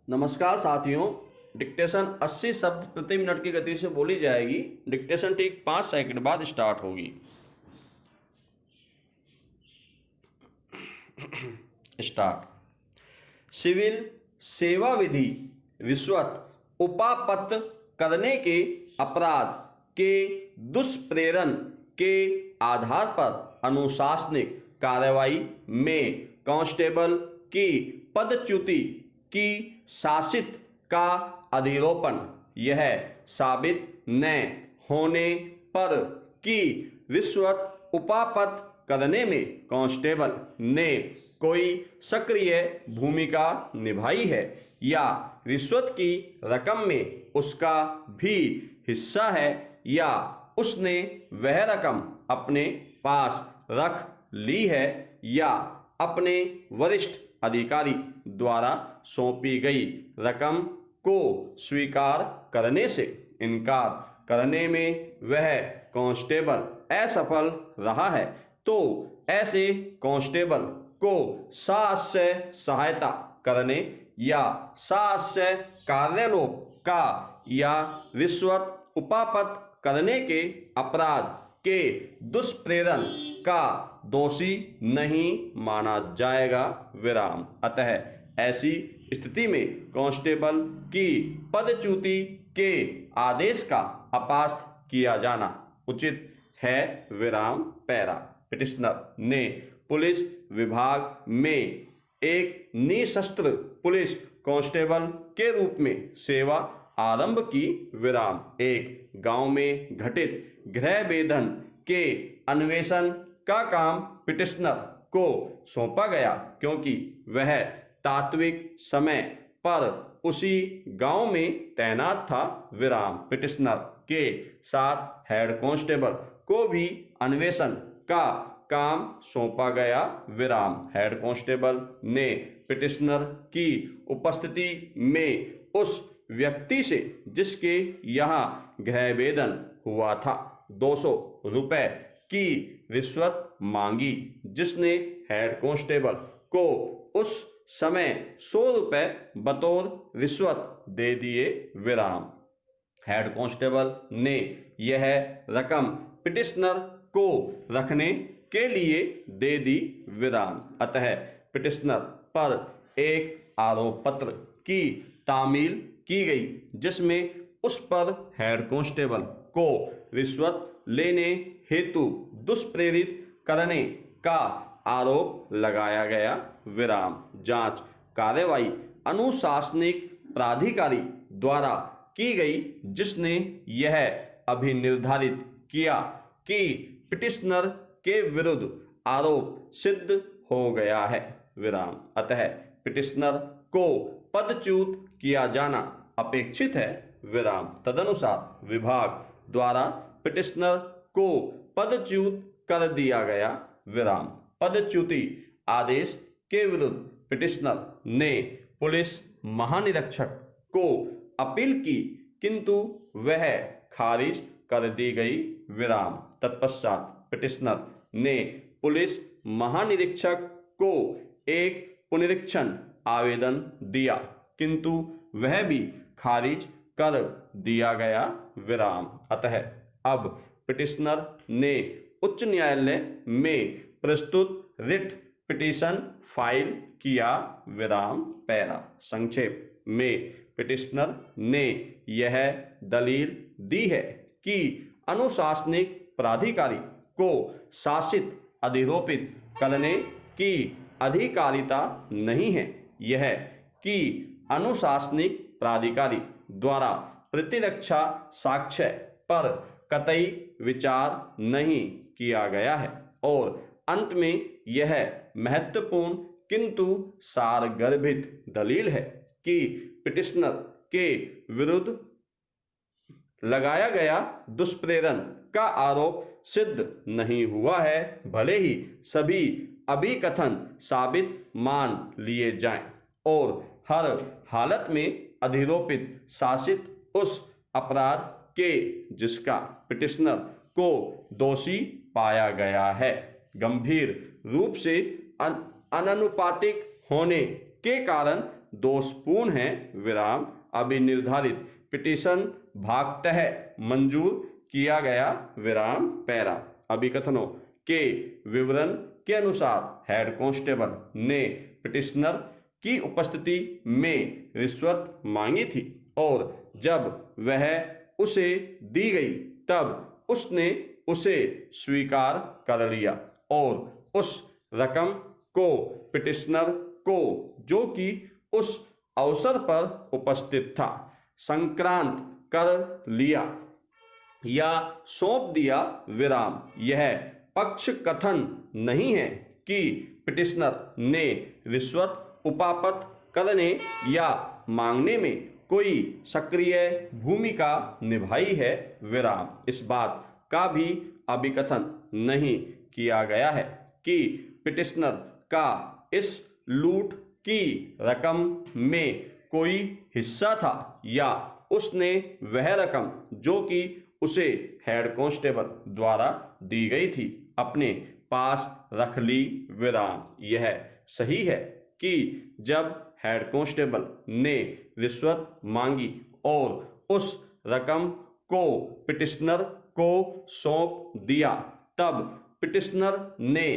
नमस्कार साथियों। डिक्टेशन 80 शब्द प्रति मिनट की गति से बोली जाएगी। डिक्टेशन ठीक 5 सेकंड बाद स्टार्ट होगी। स्टार्ट। सिविल सेवा विधि रिश्वत उपापत्त करने के अपराध के दुष्प्रेरण के आधार पर अनुशासनिक कार्रवाई में कांस्टेबल की पदच्युति की शासित का अधिरोपण यह साबित न होने पर कि रिश्वत उपापत्त करने में कांस्टेबल ने कोई सक्रिय भूमिका निभाई है या रिश्वत की रकम में उसका भी हिस्सा है या उसने वह रकम अपने पास रख ली है या अपने वरिष्ठ अधिकारी द्वारा सौंपी गई रकम को स्वीकार करने से इनकार करने में वह कांस्टेबल असफल रहा है तो ऐसे कांस्टेबल को शास्य सहायता करने या शास्य कार्यालोप का या रिश्वत उपापत्त करने के अपराध के दुष्प्रेरण का दोषी नहीं माना जाएगा। विराम। अतः ऐसी स्थिति में कांस्टेबल की पदच्युति के आदेश का अपास्त किया जाना उचित है। विराम। पैरा। पिटिशनर ने पुलिस विभाग में एक निशस्त्र पुलिस कांस्टेबल के रूप में सेवा आरंभ की। विराम। एक गांव में घटित गृह भेदन के अन्वेषण का काम पिटिशनर को सौंपा गया क्योंकि वह तात्विक समय पर उसी गांव में तैनात था। विराम। पिटिशनर के साथ हेड कांस्टेबल को भी अन्वेषण का काम सौंपा गया। विराम। हेड कांस्टेबल ने पिटिशनर की उपस्थिति में उस व्यक्ति से जिसके यहाँ गृहभेदन हुआ था 200 रुपए की रिश्वत मांगी, जिसने हेड कांस्टेबल को उस समय 100 रुपए बतौर रिश्वत दे दिए। विराम। हेड कांस्टेबल ने यह रकम पिटिशनर को रखने के लिए दे दी। विराम। अतः पिटिशनर पर एक आरोप पत्र की तामील की गई जिसमें उस पर हेड कांस्टेबल को रिश्वत लेने हेतु दुष्प्रेरित करने का आरोप लगाया गया। विराम। जांच कार्रवाई अनुशासनिक प्राधिकारी द्वारा की गई जिसने यह अभिनिर्धारित किया कि पिटिशनर के विरुद्ध आरोप सिद्ध हो गया है। विराम। अतः पिटिशनर को पदच्युत किया जाना अपेक्षित है। विराम। तदनुसार विभाग द्वारा पिटिशनर को पदच्युत कर दिया गया। विराम। पदच्युति आदेश के विरुद्ध पिटिशनर ने पुलिस महानिरीक्षक को अपील की किंतु वह खारिज कर दी गई। विराम। तत्पश्चात पिटिशनर ने पुलिस महानिरीक्षक को एक पुनरीक्षण आवेदन दिया किंतु वह भी खारिज कर दिया गया। विराम। अतः अब पिटिशनर ने उच्च न्यायालय में प्रस्तुत रिट पिटीशन फाइल किया। विराम। पैरा। संक्षेप में पिटिशनर ने यह दलील दी है कि अनुशासनिक प्राधिकारी को शासित अधिरोपित करने की अधिकारिता नहीं है। यह कि अनुशासनिक प्राधिकारी द्वारा प्रतिरक्षा साक्ष्य पर कतई विचार नहीं किया गया है और अंत में यह महत्वपूर्ण किंतु सारगर्भित दलील है कि पिटिशनर के विरुद्ध लगाया गया दुष्प्रेरण का आरोप सिद्ध नहीं हुआ है, भले ही सभी अभिकथन साबित मान लिए जाएं और हर हालत में अधिरोपित शासित उस अपराध के जिसका पिटिशनर को दोषी पाया गया है गंभीर रूप से अननुपातिक होने के कारण दोषपूर्ण है विराम अभी निर्धारित पिटीशन भागतः मंजूर किया गया विराम पैरा। अभिकथनों के विवरण के अनुसार हेड कांस्टेबल ने पिटिशनर की उपस्थिति में रिश्वत मांगी थी और जब वह उसे दी गई तब उसने उसे स्वीकार कर लिया और उस रकम को पिटिशनर को, जो कि उस अवसर पर उपस्थित था, संक्रांत कर लिया या सौंप दिया विराम। यह पक्ष कथन नहीं है कि पिटिशनर ने रिश्वत उपापत करने या मांगने में कोई सक्रिय भूमिका निभाई है विराम। इस बात का भी अभिकथन नहीं किया गया है कि पिटिशनर का इस लूट की रकम में कोई हिस्सा था या उसने वह रकम जो कि उसे हेड कांस्टेबल द्वारा दी गई थी अपने पास रख ली विराम। यह सही है कि जब हेड कांस्टेबल ने रिश्वत मांगी और उस रकम को पिटिशनर को सौंप दिया तब पिटिशनर ने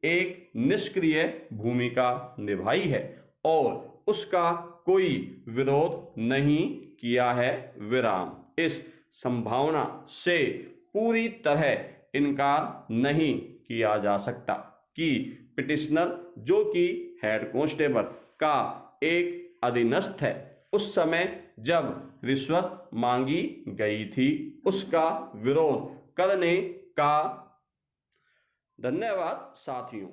एक निष्क्रिय भूमिका निभाई है और उसका कोई विरोध नहीं किया है विराम। इस संभावना से पूरी तरह इनकार नहीं किया जा सकता कि पिटिशनर, जो कि हेड कांस्टेबल का एक अधीनस्थ है, उस समय जब रिश्वत मांगी गई थी उसका विरोध करने का। धन्यवाद साथियों।